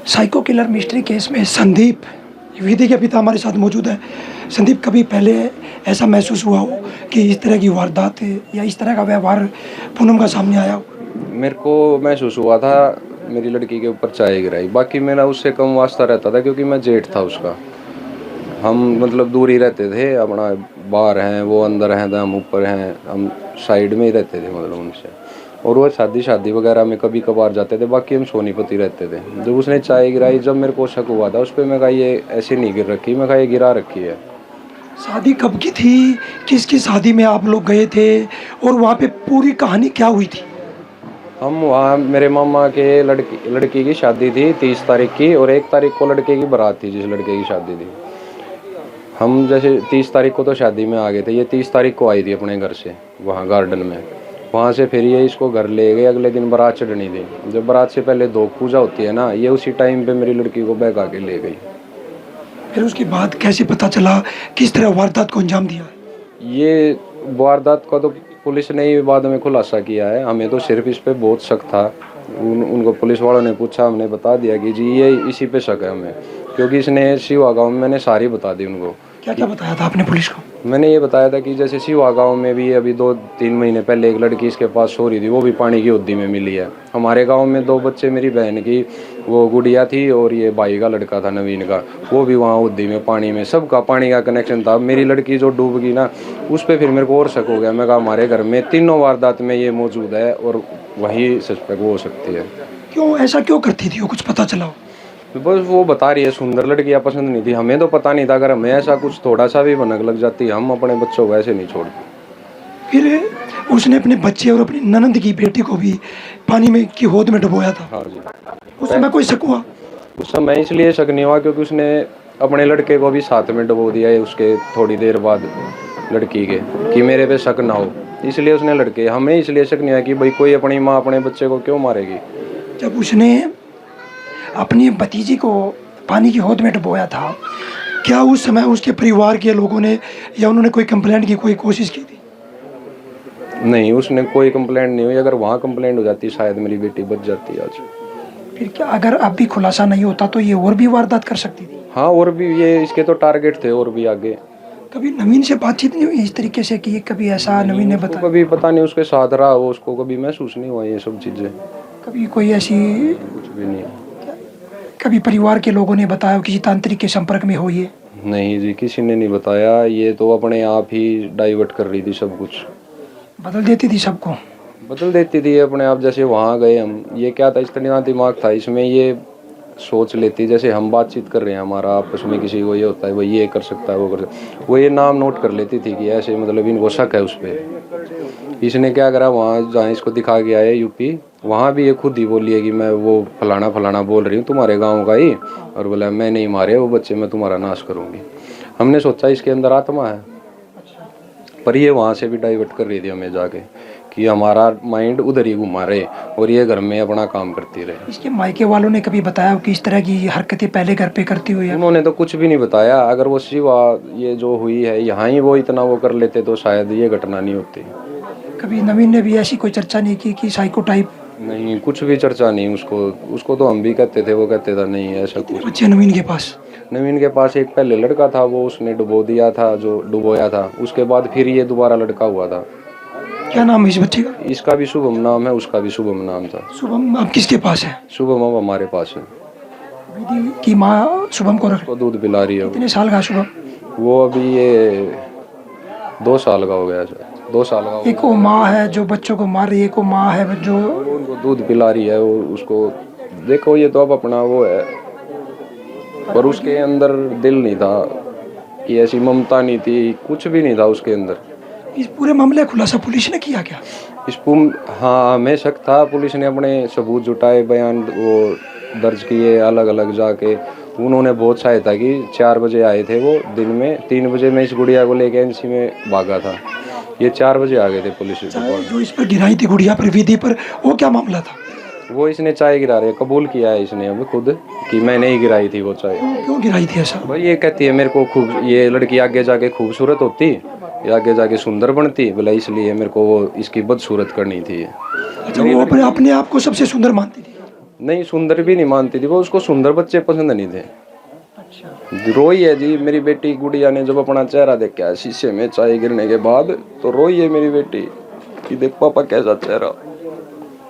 Psycho killer mystery case में संदीप विधि के पिता हमारे साथ मौजूद है। संदीप, कभी पहले ऐसा महसूस हुआ हो कि इस तरह की वारदात या इस तरह का व्यवहार पूनम का सामने आया हो? मेरे को महसूस हुआ था मेरी लड़की के ऊपर चाय गिराई, बाकी मेरा उससे कम वास्ता रहता था क्योंकि मैं जेठ था उसका। हम मतलब दूर ही रहते थे, अपना बाहर हैं वो अंदर हैं तो हम ऊपर हैं, हम साइड में ही रहते थे मतलब उनसे। और वो शादी वगैरह में कभी कभार जाते थे, बाकी हम सोनीपत ही रहते थे। जब उसने चाय गिराई, जब मेरे को शक हुआ था उस पर, मैं कहा ये ऐसे नहीं गिर रखी, मैं कहा ये गिरा रखी है। शादी कब की थी? किसकी शादी में आप लोग गए थे और वहाँ पे पूरी कहानी क्या हुई थी? हम वहाँ मेरे मामा के लड़की की शादी थी 30 तारीख की, और 1 तारीख को लड़के की बारात थी जिस लड़के की शादी थी। हम जैसे 30 तारीख को तो शादी में आ गए थे, ये 30 तारीख को आई थी अपने घर से वहाँ गार्डन में। वहाँ से फिर ये इसको घर ले गए, अगले दिन बारात चढ़नी थी। जब बारात से पहले 2 पूजा होती है ना, ये उसी टाइम पे मेरी लड़की को बहका के ले गई। फिर उसके बाद कैसे पता चला किस तरह वारदात को अंजाम दिया? ये वारदात का तो पुलिस ने ही बाद में खुलासा किया है, हमें तो सिर्फ इस पे बहुत शक था। उनको पुलिस वालों ने पूछा, हमने बता दिया कि जी ये इसी पे शक है हमें, क्योंकि इसने शिवा गाँव में मैंने सारी बता दी उनको। क्या क्या बताया था आपने पुलिस को? मैंने ये बताया था कि जैसे शिवा गाँव में भी अभी 2-3 महीने पहले एक लड़की इसके पास सो रही थी, वो भी पानी की होद्दी में मिली है। हमारे गांव में 2 बच्चे, मेरी बहन की वो गुड़िया थी और ये भाई का लड़का था नवीन का, वो भी वहाँ होद्दी में पानी में, सबका पानी का कनेक्शन था। मेरी लड़की जो डूब गई ना, उस पर फिर मेरे को और शक हो गया। मैं कहा हमारे घर में तीनों वारदात में ये मौजूद है और वही सस्पेक्ट वो हो सकती है। क्यों ऐसा क्यों करती थी वो, कुछ पता चला हो? बस वो बता रही है सुंदर लड़कियां पसंद नहीं थी, हमें तो पता नहीं था। अगर हमें ऐसा कुछ थोड़ा सा भी भनक लग जाती, हम अपने बच्चों को ऐसे नहीं छोड़ते। फिर उसने अपने बच्चे और अपनी ननंद की बेटी को भी पानी में की होद में डुबोया था। हाँ जी। उस समय कोई शक हुआ? उस समय इसलिए शक नहीं हुआ क्योंकि उसने अपने लड़के को भी साथ में डुबो दिया है उसके थोड़ी देर बाद लड़की के, कि मेरे पे शक ना हो, इसलिए उसने लड़के। हमें इसलिए शक नहीं हुआ कि भाई कोई अपनी माँ अपने बच्चे को क्यों मारेगी। जब उसने अपनी भतीजी को पानी की होद में डुबोया था, क्या उस समय उसके परिवार के लोगों ने या उन्होंने कोई कंप्लेंट की, कोई कोशिश की थी? नहीं, उसने कोई कंप्लेंट नहीं हुई। अगर वहाँ कंप्लेंट हो जाती शायद मेरी बेटी बच जाती आज। फिर क्या अगर अब भी खुलासा नहीं होता तो ये और भी वारदात कर सकती थी? हाँ, और भी ये इसके तो टारगेट थे और भी आगे। कभी नवीन से बातचीत नहीं हुई इस तरीके से कि कभी ऐसा नवीन ने बताया? कभी पता नहीं उसके साथ रहा हो, उसको कभी महसूस नहीं हुआ ये सब चीज़ें, कभी कोई ऐसी, कुछ भी नहीं। कभी परिवार के लोगों ने बताया हो किसी तांत्रिक के संपर्क में हो? ये नहीं जी, किसी ने नहीं बताया। ये तो अपने आप ही डाइवर्ट कर रही थी सब कुछ, बदल देती थी सबको। बदल देती थी अपने आप। जैसे वहाँ गए हम, ये क्या था, इस तरह दिमाग था इसमें, ये सोच लेती जैसे हम बातचीत कर रहे हैं हमारा आपस में, किसी को ये होता है भाई ये कर सकता है वो कर सकता है, वो ये नाम नोट कर लेती थी कि ऐसे मतलब इनको शक है उस पर। इसने क्या करा, वहाँ जहाँ इसको दिखा के आए यूपी, वहाँ भी ये खुद ही बोली है कि मैं वो फलाना फलाना बोल रही हूँ तुम्हारे गाँव का ही, और बोला मैं नहीं मारे वो बच्चे, मैं तुम्हारा नाश करूँगी। हमने सोचा इसके अंदर आत्मा है, पर ये वहाँ से भी डाइवर्ट कर रही थी हमें जाके कि हमारा माइंड उधर ही घुमा रहे और ये घर में अपना काम करती रहे। इसके मायके वालों ने कभी बताया कि इस तरह की हरकतें पहले घर पे करती हुई? उन्होंने तो कुछ भी नहीं बताया। अगर वो शिवा ये जो हुई है यहाँ ही वो इतना वो कर लेते तो शायद ये घटना नहीं होती। कभी नवीन ने भी ऐसी कोई चर्चा नहीं की कि साइको टाइप? नहीं, कुछ भी चर्चा नहीं। उसको तो हम भी कहते थे, वो कहते था नहीं ऐसा कुछ। बच्चे नवीन के पास? नवीन के पास एक पहले लड़का था, वो उसने डुबो दिया था, जो डुबोया था। उसके बाद फिर ये दोबारा लड़का हुआ था। क्या नाम है इस बच्चे का? इसका भी शुभम नाम है, उसका भी शुभम नाम था। शुभम अब किसके पास है? शुभम अब हमारे पास है। विधि की माँ शुभम को रख, तो दूध पिला रही है। कितने साल का शुभम? वो अभी ये 2 साल का हो गया सर, 2 साल का। एक वो माँ है जो बच्चों को मार रही है, एक वो माँ है जो उनको दूध पिला रही है। वो उसको देखो, ये तो अब अपना वो है, पर उसके अंदर दिल नहीं था कि ऐसी ममता नहीं थी, कुछ भी नहीं था उसके अंदर। इस पूरे मामले का खुलासा पुलिस ने किया क्या? हाँ, हमें शक था। पुलिस ने अपने सबूत जुटाए, बयान वो दर्ज किए अलग अलग जाके। उन्होंने बहुत सहायता की। 4 बजे आए थे वो दिन में, 3 बजे मैं इस गुड़िया को लेके एनसी में भागा था। ये 4 बजे आ गए थे पुलिस डिपार्टमेंट। जो इस पर गिराई थी गुड़िया पर विधि पर, वो क्या मामला था? वो इसने चाय गिरा रहे, कबूल किया है इसने अब खुद कि मैंने ही गिराई थी वो चाय। क्यों गिराई थी ऐसा? भाई ये कहती है मेरे को खूब, ये लड़की आगे जाके खूबसूरत होती, ये आगे जाके सुंदर बनती, बोला इसलिए मेरे को वो इसकी बदसूरत करनी थी। अच्छा, वो अपने आप को सबसे सुंदर मानती थी? नहीं, सुंदर भी नहीं मानती थी वो, उसको सुंदर बच्चे पसंद नहीं थे। अच्छा। रोई है जी मेरी बेटी गुड़िया ने, जब अपना चेहरा देखा शीशे में चाय गिरने के बाद, तो रोई है मेरी बेटी कि देख पापा कैसा चेहरा।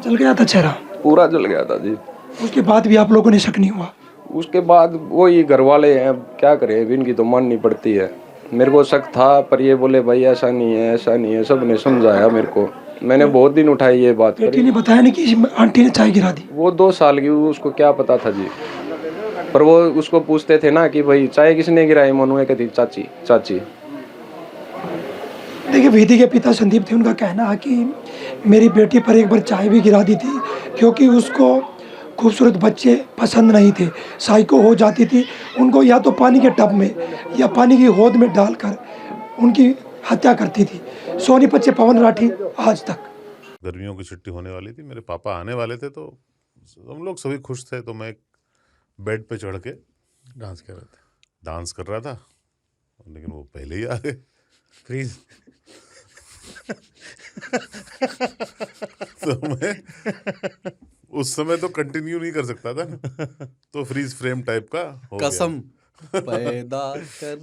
जल गया था चेहरा? पूरा जल गया था जी। उसके बाद भी आप लोगों ने शक नहीं हुआ? उसके बाद वही घर वाले हैं, अब क्या करें, इनकी तो माननी पड़ती है। मेरे को शक था, पर ये बोले भाई ऐसा नहीं है, ऐसा नहीं है, सबने समझाया मेरे को। मैंने बहुत दिन उठाई ये बात बेटी करी। ने बताया नहीं कि आंटी ने चाय गिरा दी? वो 2 साल की, उसको क्या पता था जी। पर वो उसको पूछते थे ना कि भाई चाय किसने गिराई, मनु कहती चाची चाची। देखिए, विधि के पिता संदीप थे, उनका कहना है कि मेरी बेटी पर एक बार चाय भी गिरा दी थी, क्योंकि उसको खूबसूरत बच्चे पसंद नहीं थे, साइको हो जाती थी। उनको या तो पानी के टब में या पानी की होद में डालकर उनकी हत्या करती थी। सोनीपत से पवन राठी, आज तक। गर्मियों की छुट्टी होने वाली थी, मेरे पापा आने वाले थे, तो हम लोग सभी खुश थे। तो मैं एक बेड पे चढ़ के डांस कर रहे थे, डांस कर रहा था, लेकिन वो पहले ही आ गए। फ्रीज। तो मैं उस समय तो कंटिन्यू नहीं कर सकता था ना, तो फ्रीज फ्रेम टाइप का हो गया। कसम पैदा कर